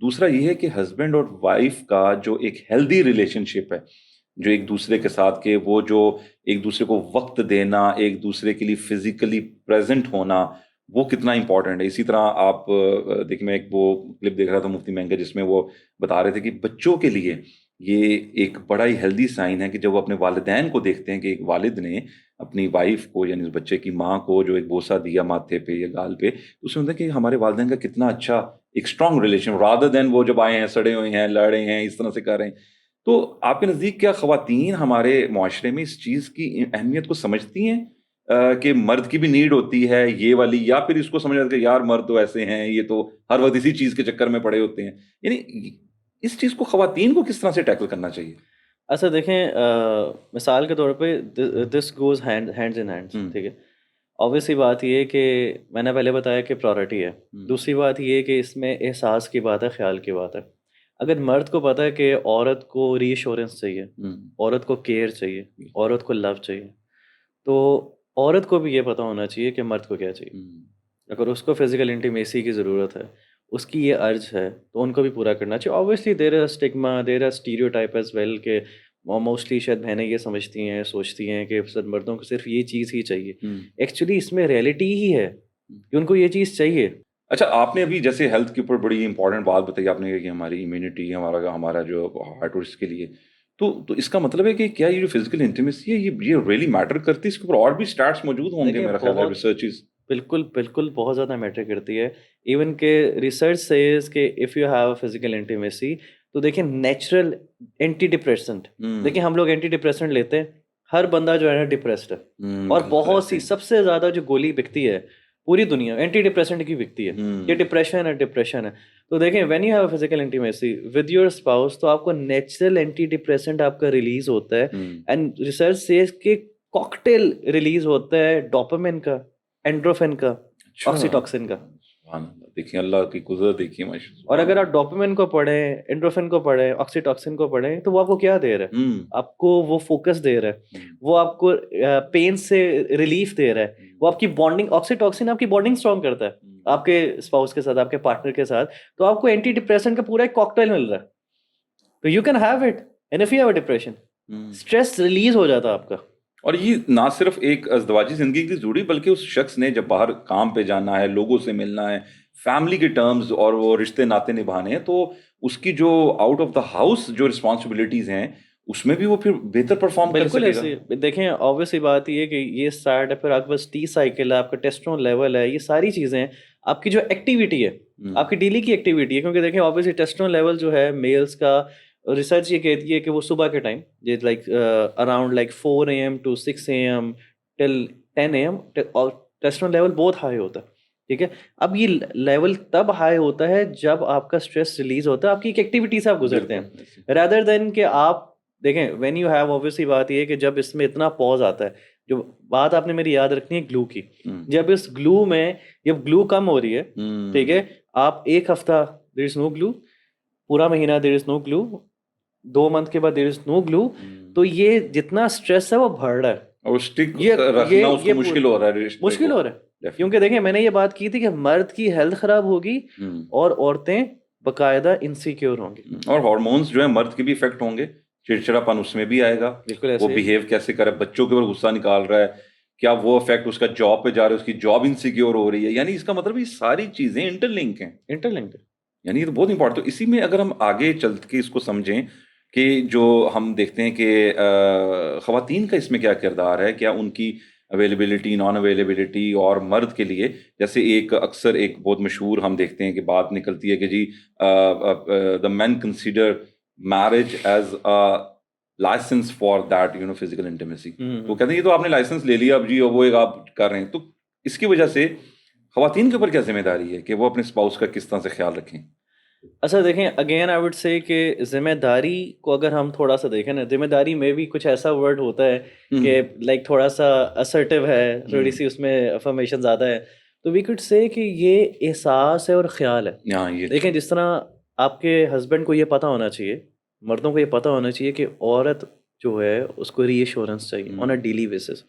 دوسرا یہ ہے کہ ہسبینڈ اور وائف کا جو ایک ہیلدی ریلیشن شپ ہے، جو ایک دوسرے کے ساتھ کے وہ جو ایک دوسرے کو وقت دینا، ایک دوسرے کے لیے فزیکلی پریزنٹ ہونا، وہ کتنا امپورٹنٹ ہے. اسی طرح آپ دیکھیں، میں ایک وہ کلپ دیکھ رہا تھا مفتی مہنگا جس میں وہ بتا رہے تھے کہ بچوں کے لیے یہ ایک بڑا ہی ہیلدی سائن ہے کہ جب وہ اپنے والدین کو دیکھتے ہیں کہ ایک والد نے اپنی وائف کو یعنی اس بچے کی ماں کو جو ایک بوسہ دیا ماتھے پہ یا گال پہ، تو اس میں ہوتا ہے کہ ہمارے والدین کا کتنا اچھا ایک اسٹرانگ ریلیشن، رادر دین وہ جب آئے ہیں سڑے ہوئے ہیں لڑ رہے ہیں اس طرح سے کر رہے ہیں. تو آپ کے نزدیک کیا خواتین ہمارے معاشرے میں اس چیز کی اہمیت کو سمجھتی ہیں کہ مرد کی بھی نیڈ ہوتی ہے یہ والی، یا پھر اس کو سمجھ رہے کہ یار مرد تو ایسے ہیں، یہ تو ہر وقت اسی چیز کے چکر میں پڑے ہوتے ہیں؟ یعنی اس چیز کو خواتین کو کس طرح سے ٹیکل کرنا چاہیے؟ اچھا دیکھیں، مثال کے طور پہ this goes hands in hands, ٹھیک ہے. obvious سی بات یہ ہے کہ میں نے پہلے بتایا کہ پرائورٹی ہے. دوسری بات یہ ہے کہ اس میں احساس کی بات ہے، خیال کی بات ہے. اگر مرد کو پتہ ہے کہ عورت کو ری ایشورنس چاہیے، عورت کو کیئر چاہیے، عورت کو لو چاہیے، تو عورت کو بھی یہ پتہ ہونا چاہیے کہ مرد کو کیا چاہیے. اگر اس کو فزیکل انٹیمیسی کی ضرورت ہے، اس کی یہ ارج ہے، تو ان کو بھی پورا کرنا چاہیے. obviously there are stigma, there are stereotype as well, کہ موسٹلی شاید بہنیں یہ سمجھتی ہیں، سوچتی ہیں کہ مردوں کو صرف یہ چیز ہی چاہیے. ایکچولی اس میں ریئلٹی ہی ہے کہ ان کو یہ چیز چاہیے. اچھا، آپ نے ابھی جیسے ہیلتھ کے اوپر بڑی امپورٹنٹ بات بتائی، آپ نے کہا کہ ہماری امیونٹی، ہمارا جو ہارٹ اور اس کے لیے، تو اس کا مطلب ہے کہ کیا یہ جو فزیکل انٹیمیسی ہے یہ ریئلی میٹر کرتی ہے؟ اس کے اوپر اور بھی اسٹارٹس موجود ہوں گے میرا خیال ہے، ریسرچز. بالکل بہت زیادہ میٹر کرتی ہے. ایون کہ ریسرچ سیز کہ if you have physical intimacy, تو دیکھیں نیچرل اینٹی ڈپریسنٹ، دیکھیں ہم لوگ اینٹی ڈپریسنٹ لیتے ہیں، ہر بندہ جو ہے نا ڈپریسڈ ہے، اور بہت سی سب سے زیادہ جو گولی بکتی ہے پوری دنیا اینٹی ڈپریسنٹ کی بکتی ہے. یہ ڈپریشن ہے. تو دیکھیں when you have a physical intimacy with your spouse, تو آپ کو نیچرل اینٹی ڈپریسنٹ آپ کا ریلیز ہوتا ہے. اینڈ ریسرچ سیز کہ کاکٹیل ریلیز ہوتا ہے ڈوپامن کا، اینڈروفن کا، آکسیٹوکسن کا. دیکھیں اللہ کی قدرت دیکھیے ماشاءاللہ. اور اگر آپ ڈوپامن کو پڑھیں، اینڈروفن کو پڑھیں، آکسیٹوکسن کو پڑھیں، تو وہ آپ کو کیا دے رہا ہے؟ آپ کو وہ فوکس دے رہا ہے، وہ آپ کو پین سے ریلیف دے رہا ہے، وہ آپ کی بانڈنگ، آکسیٹوکسن آپ کی بانڈنگ اسٹرانگ کرتا ہے آپ کے اسپاؤس کے ساتھ، آپ کے پارٹنر کے ساتھ. تو آپ کو اینٹی ڈپریسنٹ کا پورا ایک کاکٹیل مل رہا ہے. تو you can have it and if you have a depression, stress release ہو جاتا ہے آپ کا. اور یہ نہ صرف ایک ازدواجی زندگی کی ضروری، بلکہ اس شخص نے جب باہر کام پہ جانا ہے، لوگوں سے ملنا ہے، فیملی کے ٹرمز اور وہ رشتے ناطے نبھانے ہیں، تو اس کی جو آؤٹ آف دا ہاؤس جو رسپانسبلٹیز ہیں اس میں بھی وہ پھر بہتر پرفارم کر سکے گا. بالکل. دیکھیں obvious سی بات یہ ہے کہ یہ اسٹارٹ ہے، پھر آپ کے پاس ٹی سائیکل ہے، آپ کا ٹیسٹرون لیول ہے، یہ ساری چیزیں آپ کی جو ایکٹیویٹی ہے، آپ کی ڈیلی کی ایکٹیویٹی ہے. کیونکہ دیکھیں obviously ٹیسٹرون لیول جو ہے میلز کا، ریسرچ یہ کہتی ہے کہ وہ صبح کے time like around like 4 AM to 6 AM till 10 AM اور ٹیسٹرون لیول بہت ہائی ہوتا ہے. ٹھیک ہے، اب یہ لیول تب ہائی ہوتا ہے جب آپ کا اسٹریس ریلیز ہوتا ہے، آپ کی ایک ایکٹیویٹی سے آپ گزرتے ہیں، رادر دین کہ آپ دیکھیں وین یو ہیو. obviously بات یہ ہے کہ جب اس میں اتنا پوز آتا ہے، جو بات آپ نے میری یاد رکھنی ہے گلو کی، جب اس گلو میں جب گلو کم ہو رہی ہے، ٹھیک ہے، آپ ایک ہفتہ دیر از نو گلو، پورا مہینہ دیر از نو گلو، 2 month کے بعد دیر از نو گلو، تو یہ جتنا اسٹریس ہے وہ بڑھ رہا ہے اور اسٹک رکھنا اس کو مشکل ہو رہا ہے. کیونکہ دیکھیں میں نے یہ بات کی تھی کہ مرد کی ہیلتھ خراب ہوگی اور عورتیں باقاعدہ انسیکیور ہوں گی، اور ہارمونز جو ہے مرد کے بھی افیکٹ ہوں گے، چڑچڑاپن اس میں بھی آئے گا. بالکل وہ بہیو کیسے کرے، بچوں کے اوپر غصہ نکال رہا ہے، کیا وہ افیکٹ اس کا جاب پہ جا رہا ہے، اس کی جاب انسیکیور ہو رہی ہے. یعنی اس کا مطلب یہ ساری چیزیں انٹر لنک ہیں. یعنی یہ تو بہت امپورٹنٹ. تو اسی میں اگر ہم آگے چل کے اس کو سمجھیں کہ جو ہم دیکھتے ہیں کہ خواتین کا اس میں کیا کردار ہے، کیا ان کی اویلیبلٹی، نان اویلیبلٹی، اور مرد کے لیے جیسے ایک اکثر ایک بہت مشہور ہم دیکھتے ہیں کہ بات نکلتی ہے کہ جی the man consider marriage as licence for that physical intimacy. تو کہتے ہیں یہ تو آپ نے لائسنس لے لیا اب جی، اور وہ ایک آپ کر رہے ہیں. تو اس کی وجہ سے خواتین کے اوپر کیا ذمہ داری ہے کہ وہ اپنے اسپاؤس کا کس طرح سے خیال رکھیں؟ اچھا دیکھیں اگین آئی وڈ سے کہ ذمہ داری کو اگر ہم تھوڑا سا دیکھیں نا، ذمہ داری میں بھی کچھ ایسا ورڈ ہوتا ہے کہ لائک تھوڑا سا اسرٹیو ہے، تھوڑی سی اس میں افرمیشن زیادہ ہے. تو وی کوڈ سے کہ یہ احساس ہے اور خیال ہے. دیکھیں جس طرح آپ کے ہسبینڈ کو یہ پتہ ہونا چاہیے، مردوں کو یہ پتہ ہونا چاہیے کہ عورت جو ہے اس کو ری ایشورنس چاہیے آن اے ڈیلی بیسس،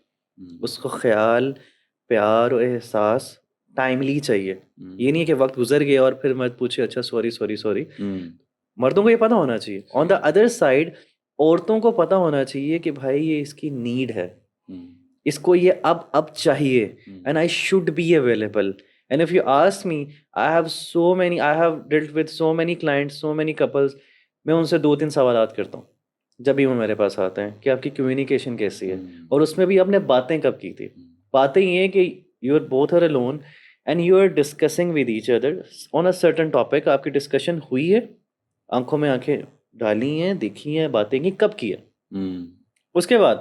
اس کو خیال، پیار اور احساس ٹائملی چاہیے. یہ نہیں کہ وقت گزر گیا اور پھر مرد پوچھے اچھا سوری. مردوں کو یہ پتہ ہونا چاہیے. آن دا ادر سائڈ عورتوں کو پتہ ہونا چاہیے کہ بھائی یہ اس کی نیڈ ہے, اس کو یہ اب چاہیے, and I should be available. And if you ask me, I have dealt with so many clients, so many couples. میں ان سے 2-3 سوالات کرتا ہوں جب بھی وہ میرے پاس آتے ہیں کہ آپ کی کمیونیکیشن کیسی ہے, اور اس میں بھی آپ نے باتیں کب کی تھی. باتیں یہ ہیں کہ you are both are alone and you are discussing with each other on a certain topic. آپ کی ڈسکشن ہوئی ہے, آنکھوں میں آنکھیں ڈالی ہیں, دیکھی ہیں, باتیں کی, کب کی ہے. اس کے بعد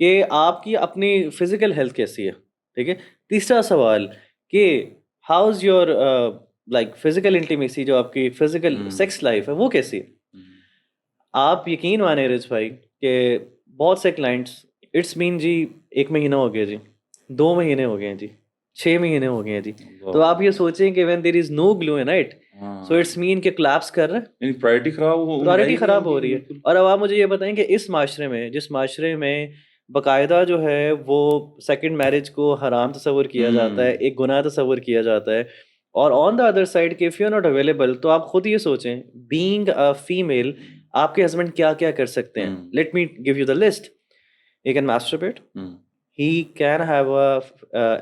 کہ آپ کی اپنی فزیکل ہیلتھ کیسی ہے. ٹھیک ہے. تیسرا سوال کہ how is your like physical intimacy, جو آپ کی فزیکل سیکس لائف ہے وہ کیسی ہے. آپ یقین مانیں رض بھائی کہ بہت سے کلائنٹس اٹس مین جی 1 مہینہ ہو گیا جی, 2 مہینے ہو گئے ہیں جی, 6 مہینے ہو گئے ہیں جی. تو آپ یہ سوچیں کہ when there is no glue in it, so it's mean کہ collapse کر رہے ہیں, پرائرٹی خراب ہو رہی ہے. اور اب آپ مجھے یہ بتائیں کہ اس معاشرے میں, جس معاشرے میں باقاعدہ جو ہے وہ سیکنڈ میرج کو حرام تصور کیا جاتا ہے, ایک گناہ تصور کیا جاتا ہے, اور آن دا ادر سائڈ کہ if you are not available, تو آپ خود یہ سوچیں being a female آپ کے ہسبینڈ کیا کیا کر سکتے ہیں. Let me give you the list. He can masturate, he can have a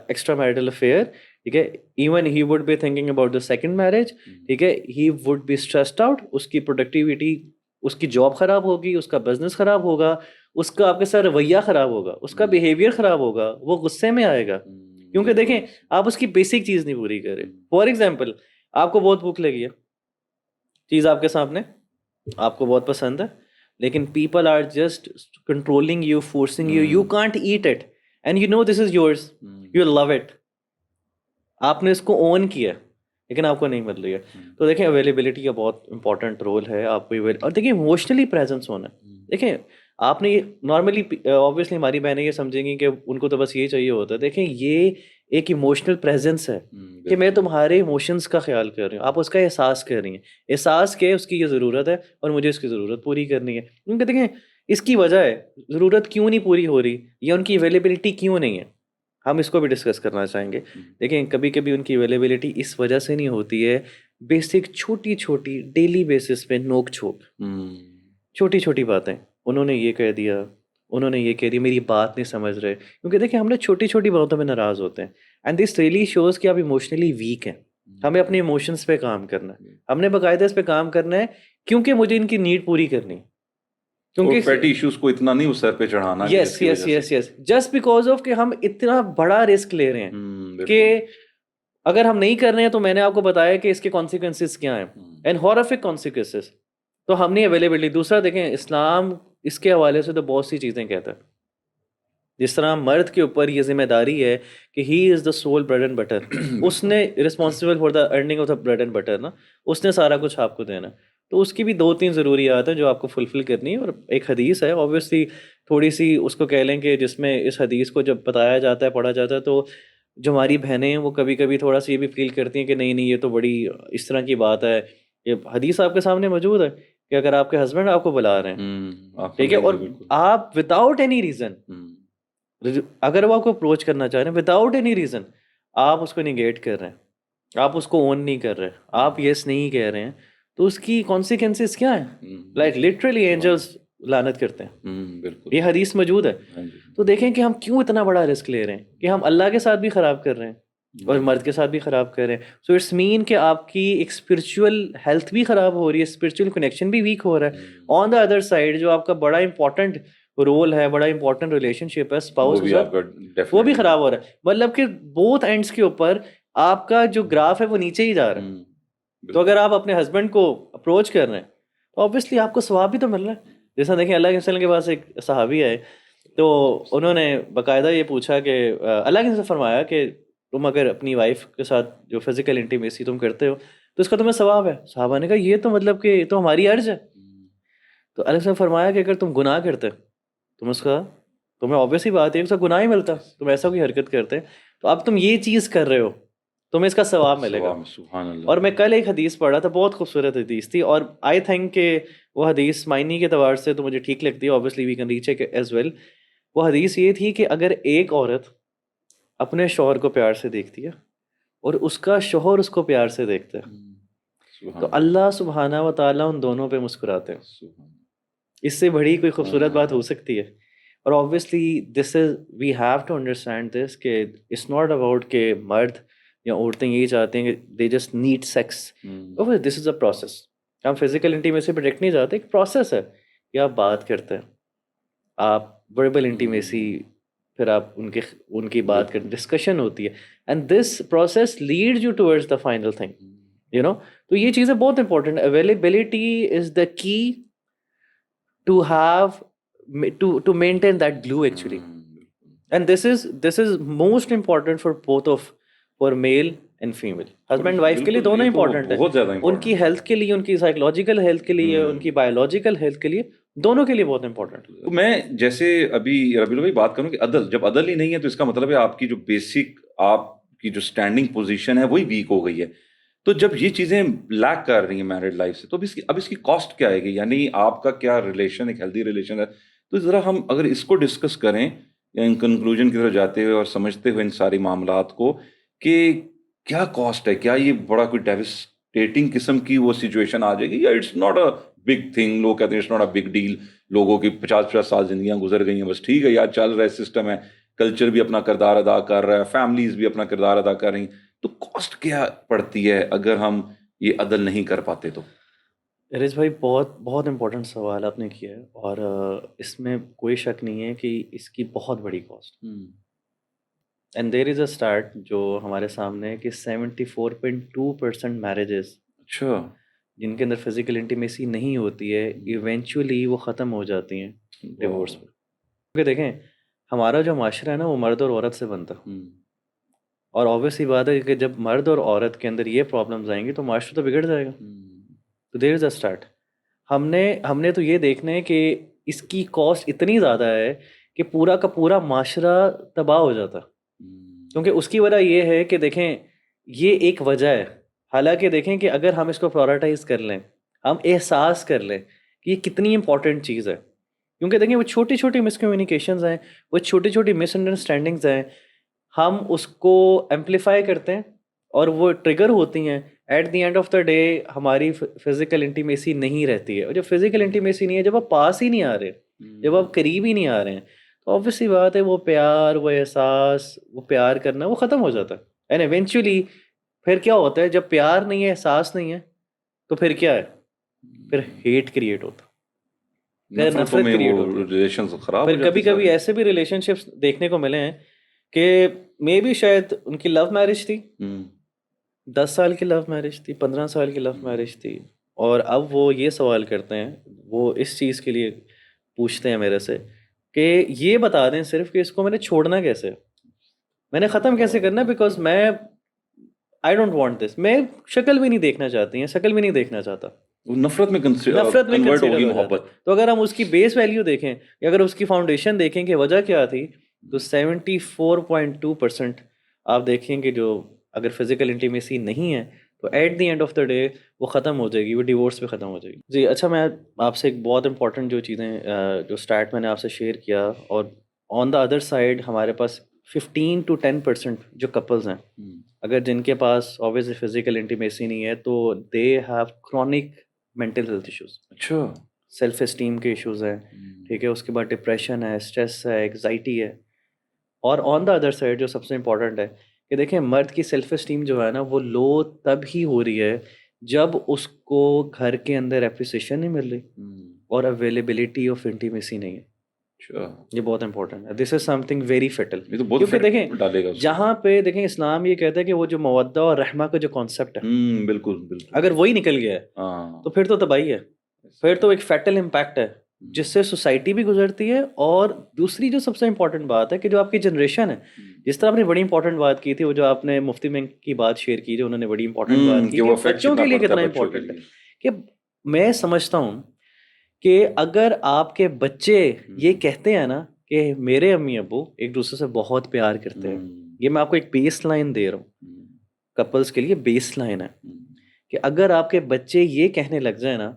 extramarital affair. ٹھیک ہے. Even he would be thinking about the second marriage. ٹھیک ہے. he would be stressed out. اس کی پروڈکٹیوٹی, اس کی جاب خراب ہوگی, اس کا business خراب ہوگا, اس کا آپ کے ساتھ رویہ خراب ہوگا, اس کا بیہیویئر خراب ہوگا, وہ غصے میں آئے گا. کیونکہ دیکھیں آپ اس کی بیسک چیز نہیں پوری کر رہے. فار ایگزامپل آپ کو بہت بھوک لگی ہے, چیز آپ کے سامنے, آپ کو بہت پسند ہے, لیکن people are just controlling you, forcing you, you can't eat it and you know this is yours, you love it. آپ نے اس کو اون کیا لیکن آپ کو نہیں مل رہی ہے. تو دیکھیں اویلیبلٹی کا بہت امپورٹنٹ رول ہے آپ کو. اور دیکھیں ایموشنلی پریزنس ہونا. دیکھیں آپ نے یہ نارملی آبویسلی ہماری بہنیں یہ سمجھیں گی کہ ان کو تو بس یہ چاہیے ہوتا ہے. دیکھیں یہ ایک ایموشنل پریزنس ہے کہ میں تمہارے ایموشنس کا خیال کر رہی ہوں, آپ اس کا احساس کر رہی ہیں. احساس کہ اس کی یہ ضرورت ہے اور مجھے اس کی ضرورت پوری کرنی ہے. کیونکہ دیکھیں اس کی وجہ ہے ضرورت کیوں نہیں پوری ہو رہی, یا ان کی اویلیبلٹی کیوں نہیں ہے. ہم اس کو بھی ڈسکس کرنا چاہیں گے. دیکھیں کبھی کبھی ان کی اویلیبلٹی اس وجہ سے نہیں ہوتی ہے, بیسک چھوٹی چھوٹی ڈیلی بیسس پہ نوک جھوک, چھوٹی چھوٹی باتیں, انہوں نے یہ کہہ دیا, انہوں نے یہ کہہ دیا, میری بات نہیں سمجھ رہے. کیونکہ دیکھیں ہم نے چھوٹی چھوٹی باتوں میں ناراض ہوتے ہیں, اینڈ دس ریئلی شوز کہ آپ ایموشنلی ویک ہیں. ہمیں اپنے ایموشنس پہ کام کرنا ہے, ہم نے باقاعدہ اس پہ کام کرنا ہے, کیونکہ مجھے ان کی نیڈ پوری کرنی ہے. کیونکہ پیٹی ایشوز کو اتنا نہیں اس سر پہ چڑھانا. یس جسٹ بیکاز آف کہ ہم اتنا بڑا رسک لے رہے ہیں کہ اگر ہم نہیں کر رہے ہیں, تو میں نے آپ کو بتایا کہ اس کے کانسیکوینسز کیا ہیں, اینڈ ہارفک کانسیکوینسز. تو ہم نہیں اویلیبلٹی. دوسرا دیکھیں اسلام اس کے حوالے سے تو بہت سی چیزیں کہتا ہے. جس طرح مرد کے اوپر یہ ذمہ داری ہے کہ he is the sole bread and butter, اس نے responsible for the earning of the bread and butter نا, اس نے سارا کچھ آپ کو دینا. تو اس کی بھی 2-3 ضروریات ہیں جو آپ کو فلفل کرنی ہے. اور ایک حدیث ہے اوبویسلی تھوڑی سی اس کو کہہ لیں کہ جس میں اس حدیث کو جب بتایا جاتا ہے, پڑھا جاتا ہے, تو جو ہماری بہنیں ہیں وہ کبھی کبھی تھوڑا سا یہ بھی فیل کرتی ہیں کہ نہیں یہ تو بڑی اس طرح کی بات ہے. یہ حدیث آپ کے سامنے موجود ہے کہ اگر آپ کے ہسبینڈ آپ کو بلا رہے ہیں, ٹھیک ہے, اور آپ وداؤٹ اینی ریزن, اگر وہ آپ کو اپروچ کرنا چاہ رہے ہیں وداؤٹ اینی ریزن, آپ اس کو نیگیٹ کر رہے ہیں, آپ اس کو اون نہیں کر رہے, آپ یس نہیں کہہ رہے ہیں, تو اس کی کانسیکوینسز کیا ہیں؟ لائک لٹرلی اینجلز لعنت کرتے ہیں. یہ حدیث موجود ہے. تو دیکھیں کہ ہم کیوں اتنا بڑا رسک لے رہے ہیں کہ ہم اللہ کے ساتھ بھی خراب کر رہے ہیں اور مرد کے ساتھ بھی خراب کر رہے ہیں. سو اٹس مین کہ آپ کی ایک اسپرچول ہیلتھ بھی خراب ہو رہی ہے, اسپرچول کنیکشن بھی ویک ہو رہا ہے. آن دا ادر سائڈ جو آپ کا بڑا امپورٹنٹ رول ہے, بڑا امپورٹنٹ ریلیشن شپ ہے اسپاؤس کے ساتھ, وہ بھی خراب ہو رہا ہے. مطلب کہ بوتھ اینڈس کے اوپر آپ کا جو گراف ہے وہ نیچے ہی جا رہا ہے. تو اگر آپ اپنے ہسبینڈ کو اپروچ کر رہے ہیں تو آبویسلی آپ کو ثواب بھی تو مل رہا ہے. جیسا دیکھیں اللہ کے وسلم کے پاس ایک صحابی آئے, تو انہوں نے باقاعدہ یہ پوچھا کہ اللہ کے وسلم فرمایا کہ تم اگر اپنی وائف کے ساتھ جو فزیکل انٹیمیسی تم کرتے ہو تو اس کا تمہیں ثواب ہے. صحابہ نے کہا یہ تو مطلب کہ یہ تو ہماری عرض ہے. تو اللہ کے وسلم فرمایا کہ اگر تم گناہ کرتے تم اس کا, تمہیں آبویسلی بات ہے اس کا گناہ ہی ملتا, تم ایسا کوئی حرکت کرتے, تو اب تم یہ چیز کر رہے ہو تمہیں اس کا ثواب ملے گا. اور میں کل ایک حدیث پڑھا تھا, بہت خوبصورت حدیث تھی, اور آئی تھنک کہ وہ حدیث معنی کے اعتبار سے تو مجھے ٹھیک لگتی ہے, obviously we can reach it as well. وہ حدیث یہ تھی کہ اگر ایک عورت اپنے شوہر کو پیار سے دیکھتی ہے, اور اس کا شوہر اس کو پیار سے دیکھتا ہے، تو اللہ سبحانہ و تعالیٰ ان دونوں پہ مسکراتے ہیں. اس سے بڑی کوئی خوبصورت بات ہو سکتی ہے؟ اور obviously this is we have to understand this کہ it's not about کہ مرد یا عورتیں یہی چاہتے ہیں کہ they just need sex. This is a process. ہم فزیکل انٹیمیسی پہ ڈائریکٹ نہیں جاتے، ایک پروسیس ہے کہ آپ بات کرتے ہیں، آپ وربل انٹیمیسی، پھر آپ ان کی بات کرتے، ڈسکشن ہوتی ہے، and this process lead you towards the final thing, you know. تو یہ چیزیں بہت important. Availability is the key to have to maintain that glue actually. And this is most important for both of, for male and female, husband wife کے لیے دونوں important ہیں، ان کی health کے لیے، ان کی سائیکولوجیکل ہیلتھ کے لیے، ان کی بایولوجیکل ہیلتھ کے لیے، دونوں کے لیے بہت امپورٹنٹ. تو میں جیسے ابھی ربیع بھائی بات کروں کہ عدل، جب عدل ہی نہیں ہے تو اس کا مطلب ہے آپ کی جو بیسک، آپ کی جو اسٹینڈنگ پوزیشن ہے وہی ویک ہو گئی ہے. تو جب یہ چیزیں لیک کر رہی ہیں میرڈ لائف سے، تو اب اس کی کاسٹ کیا آئے گی؟ یعنی آپ کا کیا ریلیشن، ایک ہیلدی ریلیشن ہے؟ تو ذرا ہم اگر اس کو ڈسکس کریں ان کنکلوژن کی طرف جاتے ہوئے اور سمجھتے ہوئے ان ساری معاملات کو، کہ کیا کاسٹ ہے، کیا یہ بڑا کوئی ڈیوسٹیٹنگ قسم کی وہ سچویشن آ جائے گی، یا it's not a big thing? لوگ کہتے ہیں it's not a big deal, لوگوں کی 50 سال زندگیاں گزر گئی ہیں، بس ٹھیک ہے یار، چل رہا ہے سسٹم ہے، کلچر بھی اپنا کردار ادا کر رہا ہے، فیملیز بھی اپنا کردار ادا کر رہی ہیں. تو کاسٹ کیا پڑتی ہے اگر ہم یہ عدل نہیں کر پاتے تو؟ ریز بھائی بہت بہت امپورٹنٹ سوال آپ نے کیا ہے، اور اس میں کوئی شک نہیں ہے کہ اس کی بہت بڑی cost. And there is a start جو ہمارے سامنے ہے کہ 74.2% میرجز اچھا جن کے اندر فزیکل انٹیمیسی نہیں ہوتی ہے، ایونچولی وہ ختم ہو جاتی ہیں ڈیورس پہ. کیونکہ دیکھیں ہمارا جو معاشرہ ہے نا، وہ مرد اور عورت سے بنتا ہے، اور obviously بات ہے کہ جب مرد اور عورت کے اندر یہ پرابلمز آئیں گی تو معاشرہ تو بگڑ جائے گا. تو دیر از اے اسٹارٹ. ہم نے تو یہ دیکھنا ہے کہ اس کی کاسٹ اتنی زیادہ ہے کہ پورا کا پورا معاشرہ تباہ ہو جاتا، کیونکہ اس کی وجہ یہ ہے کہ دیکھیں یہ ایک وجہ ہے. حالانکہ دیکھیں کہ اگر ہم اس کو پرائورٹائز کر لیں، ہم احساس کر لیں کہ یہ کتنی امپورٹنٹ چیز ہے، کیونکہ دیکھیں وہ چھوٹی چھوٹی مس کمیونیکیشنز ہیں، وہ چھوٹی چھوٹی مس انڈرسٹینڈنگز ہیں، ہم اس کو ایمپلیفائی کرتے ہیں اور وہ ٹریگر ہوتی ہیں. At the end of the day ہماری فزیکل انٹیمیسی نہیں رہتی ہے، اور جب فزیکل انٹیمیسی نہیں ہے، جب آپ پاس ہی نہیں آ رہے، جب آپ قریب ہی نہیں آ رہے ہیں، تو آبویسلی بات ہے وہ پیار، وہ احساس، وہ پیار کرنا وہ ختم ہو جاتا ہے. اینڈ ایونچولی پھر کیا ہوتا ہے، جب پیار نہیں ہے، احساس نہیں ہے، تو پھر کیا ہے، پھر ہیٹ کریٹ ہوتا، پھر نفرت کریٹ ہوتی. پھر کبھی کبھی ایسے بھی ریلیشن شپس دیکھنے کو ملے ہیں کہ مے بی شاید ان کی لو میرج تھی، 10 سال کی لو میرج تھی، 15 سال کی لو میرج تھی، اور اب وہ یہ سوال کرتے ہیں، وہ اس چیز کے لیے پوچھتے ہیں میرے سے کہ یہ بتا دیں صرف کہ اس کو میں نے چھوڑنا کیسے، میں نے ختم کیسے کرنا، بیکاز میں آئی ڈونٹ وانٹ دس. میں شکل بھی نہیں دیکھنا چاہتی ہیں، شکل بھی نہیں دیکھنا چاہتا، نفرت میں کنورٹ ہوگی محبت. تو اگر ہم اس کی بیس ویلیو دیکھیں، یا اگر اس کی فاؤنڈیشن دیکھیں کہ وجہ کیا تھی، تو 74.2% آپ دیکھیں کہ جو اگر فزیکل انٹیمیسی نہیں ہے تو at the end of the day وہ ختم ہو جائے گی، وہ ڈیورس پہ ختم ہو جائے گی. جی اچھا، میں آپ سے ایک بہت امپورٹنٹ جو چیزیں جو اسٹارٹ میں نے آپ سے شیئر کیا، اور آن دا ادر سائڈ ہمارے پاس 15 to 10% جو کپلز ہیں، اگر جن کے پاس obviously فزیکل انٹیمیسی نہیں ہے، تو they have chronic mental health issues. اچھا، سیلف اسٹیم کے ایشوز ہیں، ٹھیک ہے، اس کے بعد ڈپریشن ہے، اسٹریس ہے، ایگزائٹی ہے. اور آن دا ادر سائڈ جو سب سے امپورٹنٹ ہے کہ دیکھیں مرد کی سیلف اسٹیم جو ہے نا، وہ لو تب ہی ہو رہی ہے جب اس کو گھر کے اندر اپریسیشن نہیں مل رہی اور اویلیبلٹی آف انٹیمیسی نہیں ہے. یہ بہت امپورٹنٹ ہے. دس از سم تھنگ ویری فیٹل. کیونکہ دیکھیں جہاں پہ دیکھیں اسلام یہ کہتا ہے کہ وہ جو مودہ اور رحمہ کا جو کانسیپٹ ہے، بالکل اگر وہی نکل گیا ہے تو پھر تو تباہی ہے، پھر تو ایک فیٹل امپیکٹ ہے جس سے سوسائٹی بھی گزرتی ہے. اور دوسری جو سب سے امپورٹنٹ بات ہے کہ جو آپ کی جنریشن ہے، جس طرح آپ نے بڑی امپورٹنٹ بات کی تھی، وہ جو آپ نے مفتی میں کی بات شیئر کی، جو انہوں نے بڑی امپورٹنٹ بات کی کہ بچوں کے لیے کتنا امپورٹنٹ ہے. کہ میں سمجھتا ہوں کہ اگر آپ کے بچے یہ کہتے ہیں نا کہ میرے امی ابو ایک دوسرے سے بہت پیار کرتے ہیں، یہ میں آپ کو ایک بیس لائن دے رہا ہوں، کپلز کے لیے بیس لائن ہے کہ اگر آپ کے بچے یہ کہنے لگ جائیں نا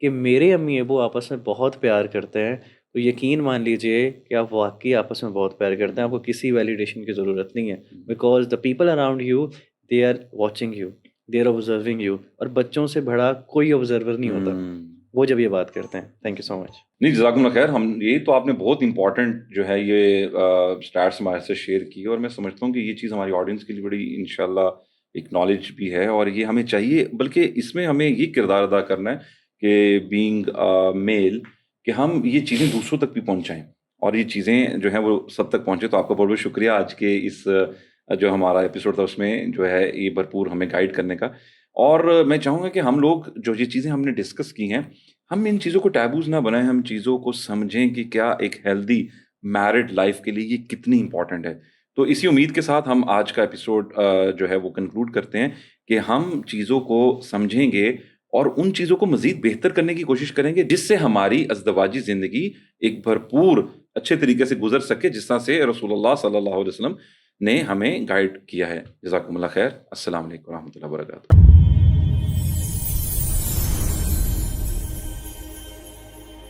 کہ میرے امی ابو آپس میں بہت پیار کرتے ہیں، تو یقین مان لیجئے کہ آپ واقعی آپس میں بہت پیار کرتے ہیں. آپ کو کسی ویلیڈیشن کی ضرورت نہیں ہے، because the people around you they are watching you, they are observing you, اور بچوں سے بڑا کوئی آبزرور نہیں ہوتا وہ جب یہ بات کرتے ہیں. تھینک یو سو مچ. نہیں جزاکم اللہ خیر. ہم یہ تو آپ نے بہت امپورٹنٹ جو ہے یہ اسٹیٹس ہمارے سے شیئر کی، اور میں سمجھتا ہوں کہ یہ چیز ہماری آڈینس کے لیے بڑی انشاءاللہ ایک نالج بھی ہے، اور یہ ہمیں چاہیے، بلکہ اس میں ہمیں یہ کردار ادا کرنا ہے کہ بینگ میل کہ ہم یہ چیزیں دوسروں تک بھی پہنچائیں، اور یہ چیزیں جو ہیں وہ سب تک پہنچے. تو آپ کا بہت بہت شکریہ آج کے اس جو ہمارا ایپیسوڈ تھا اس میں جو ہے یہ بھرپور ہمیں گائیڈ کرنے کا. اور میں چاہوں گا کہ ہم لوگ جو یہ چیزیں ہم نے ڈسکس کی ہیں، ہم ان چیزوں کو ٹیبوز نہ بنائیں، ہم چیزوں کو سمجھیں کہ کیا ایک ہیلدی میرڈ لائف کے لیے یہ کتنی امپورٹنٹ ہے. تو اسی امید کے ساتھ ہم آج کا ایپیسوڈ جو ہے وہ کنکلوڈ کرتے ہیں کہ ہم چیزوں کو سمجھیں گے اور ان چیزوں کو مزید بہتر کرنے کی کوشش کریں گے جس سے ہماری ازدواجی زندگی ایک بھرپور اچھے طریقے سے گزر سکے، جس طرح سے رسول اللہ صلی اللہ علیہ وسلم نے ہمیں گائیڈ کیا ہے. جزاکم اللہ خیر. السلام علیکم ورحمۃ اللہ وبرکاتہ.